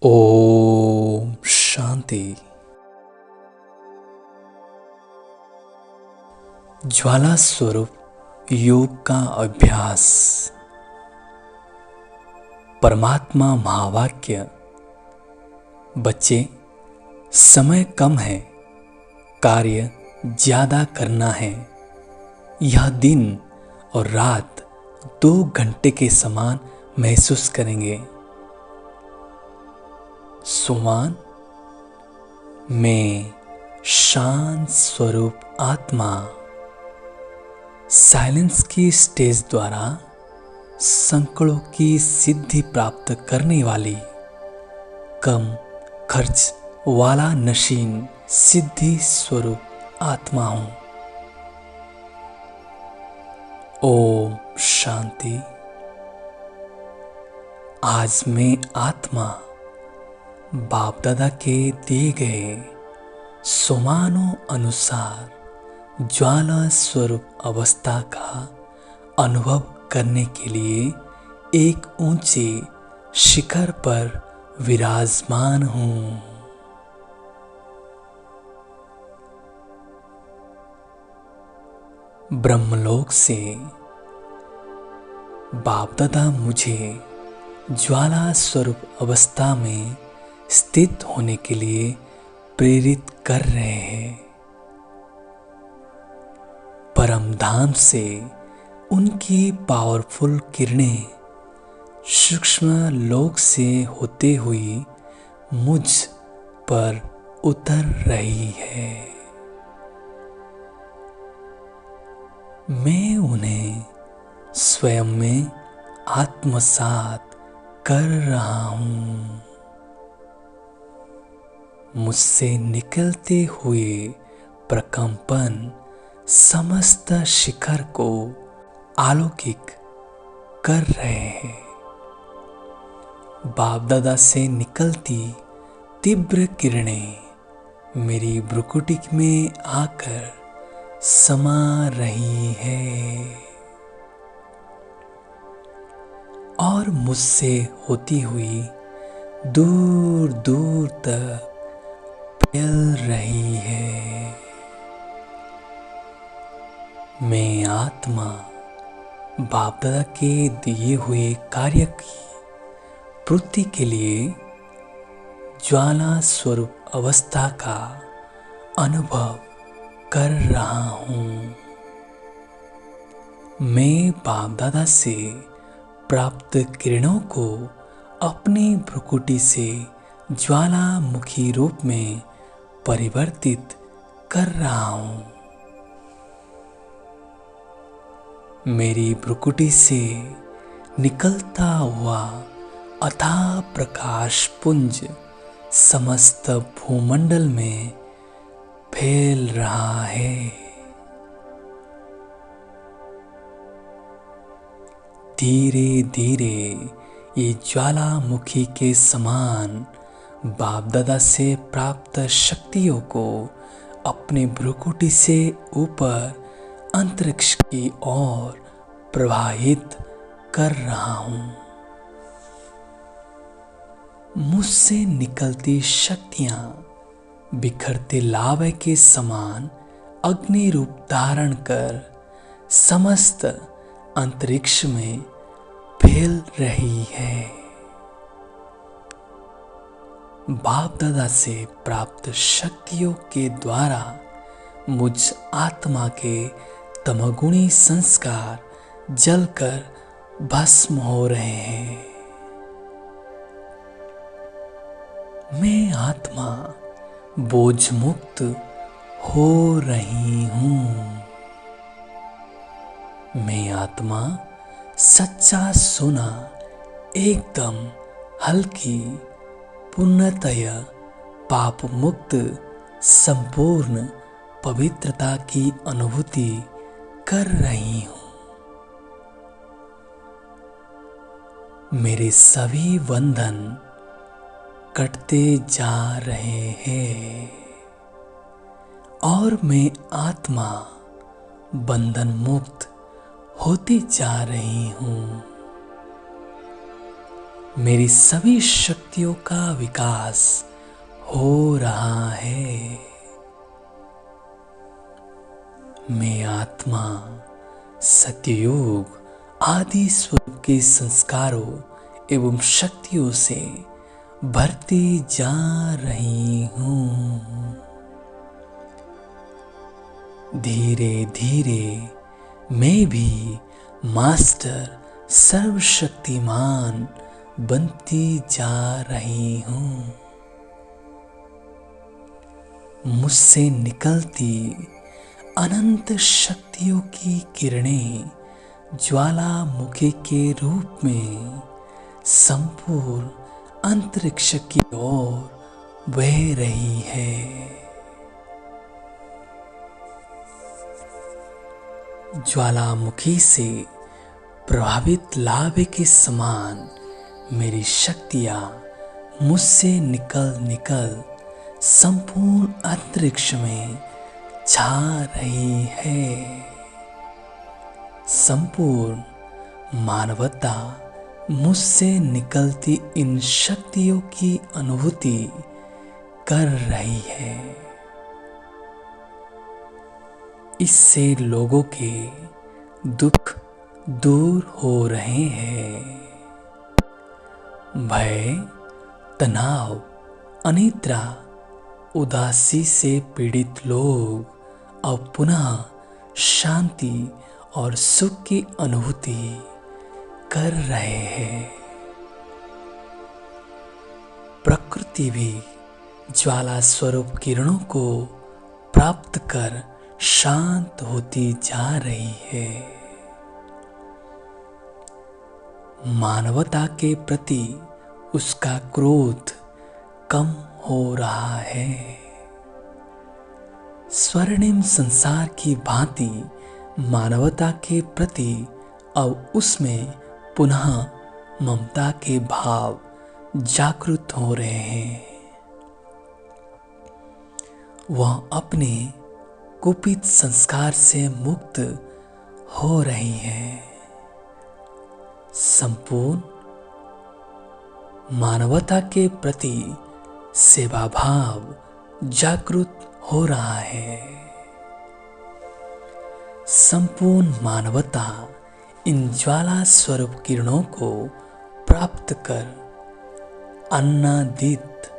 ओम शांति। ज्वाला स्वरूप योग का अभ्यास। परमात्मा महावाक्य। बच्चे, समय कम है, कार्य ज्यादा करना है। यह दिन और रात 2 घंटे के समान महसूस करेंगे। सुमान में शांत स्वरूप आत्मा साइलेंस की स्टेज द्वारा संकड़ों की सिद्धि प्राप्त करने वाली कम खर्च वाला नशीन सिद्धि स्वरूप आत्मा हूं। ओम शांति। आज मैं आत्मा बाप दादा के दिए गए सोमानों अनुसार ज्वाला स्वरूप अवस्था का अनुभव करने के लिए एक ऊंचे शिखर पर विराजमान हूं। ब्रह्मलोक से बाप दादा मुझे ज्वाला स्वरूप अवस्था में स्थित होने के लिए प्रेरित कर रहे हैं। परम धाम से उनकी पावरफुल किरणें सूक्ष्म लोक से होते हुए मुझ पर उतर रही है। मैं उन्हें स्वयं में आत्मसात कर रहा हूं। मुझसे निकलते हुए प्रकंपन समस्त शिखर को अलौकिक कर रहे हैं। बाप दादा से निकलती तीव्र किरणें मेरी भ्रुकुटी में आकर समा रही है और मुझसे होती हुई दूर दूर तक फैल रही है। मैं आत्मा बाप दादा के दिए हुए कार्य की पूर्ति के लिए ज्वाला स्वरूप अवस्था का अनुभव कर रहा हूं। मैं बाप दादा से प्राप्त किरणों को अपनी भ्रुकुटी से ज्वालामुखी रूप में परिवर्तित कर रहा हूं। मेरी भ्रुकुटी से निकलता हुआ अथाह प्रकाश पुंज समस्त भूमंडल में फैल रहा है। धीरे धीरे ये ज्वालामुखी के समान बाप दादा से प्राप्त शक्तियों को अपने भ्रुकुटी से ऊपर अंतरिक्ष की ओर प्रवाहित कर रहा हूं। मुझसे निकलती शक्तियां बिखरते लावे के समान अग्नि रूप धारण कर समस्त अंतरिक्ष में फैल रही है। बाप दादा से प्राप्त शक्तियों के द्वारा मुझ आत्मा के तमगुणी संस्कार जलकर भस्म हो रहे हैं। मैं आत्मा बोझ मुक्त हो रही हूं। मैं आत्मा सच्चा सोना एकदम हल्की पूर्णतया पाप मुक्त संपूर्ण पवित्रता की अनुभूति कर रही हूं। मेरे सभी बंधन कटते जा रहे हैं और मैं आत्मा बंधन मुक्त होती जा रही हूं। मेरी सभी शक्तियों का विकास हो रहा है। मैं आत्मा सत्ययोग आदि स्वरूप के संस्कारों एवं शक्तियों से भरती जा रही हूँ। धीरे धीरे मैं भी मास्टर सर्वशक्तिमान बनती जा रही हूँ। मुझसे निकलती अनंत शक्तियों की किरणें ज्वालामुखी के रूप में संपूर्ण अंतरिक्ष की ओर बह रही है। ज्वालामुखी से प्रभावित लावे के समान मेरी शक्तियां मुझसे निकल निकल संपूर्ण अंतरिक्ष में छा रही है। संपूर्ण मानवता मुझसे निकलती इन शक्तियों की अनुभूति कर रही है। इससे लोगों के दुख दूर हो रहे हैं। भय, तनाव, अनिद्रा, उदासी से पीड़ित लोग अब पुनः शांति और सुख की अनुभूति कर रहे हैं। प्रकृति भी ज्वाला स्वरूप किरणों को प्राप्त कर शांत होती जा रही है। मानवता के प्रति उसका क्रोध कम हो रहा है। स्वर्णिम संसार की भांति मानवता के प्रति अब उसमें पुनः ममता के भाव जागृत हो रहे हैं। वह अपने कुपित संस्कार से मुक्त हो रही है। संपूर्ण मानवता के प्रति सेवा भाव जागृत हो रहा है। संपूर्ण मानवता इन ज्वाला स्वरूप किरणों को प्राप्त कर आनंदित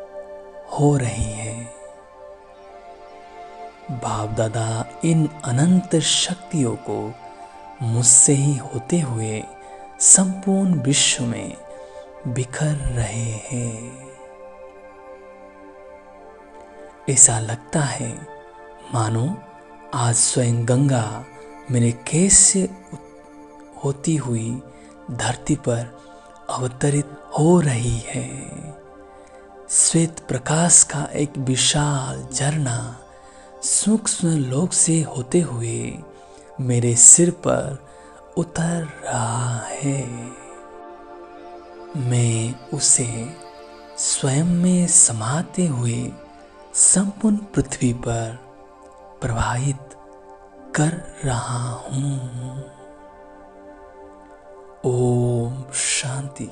हो रही है। बाप दादा इन अनंत शक्तियों को मुझसे ही होते हुए संपूर्ण विश्व में बिखर रहे हैं। ऐसा लगता है मानो आज स्वयं गंगा मेरे केस से होती हुई धरती पर अवतरित हो रही है। श्वेत प्रकाश का एक विशाल झरना सूक्ष्म लोक से होते हुए मेरे सिर पर उतर रहा है। मैं उसे स्वयं में समाते हुए संपूर्ण पृथ्वी पर प्रवाहित कर रहा हूं। ओम शांति।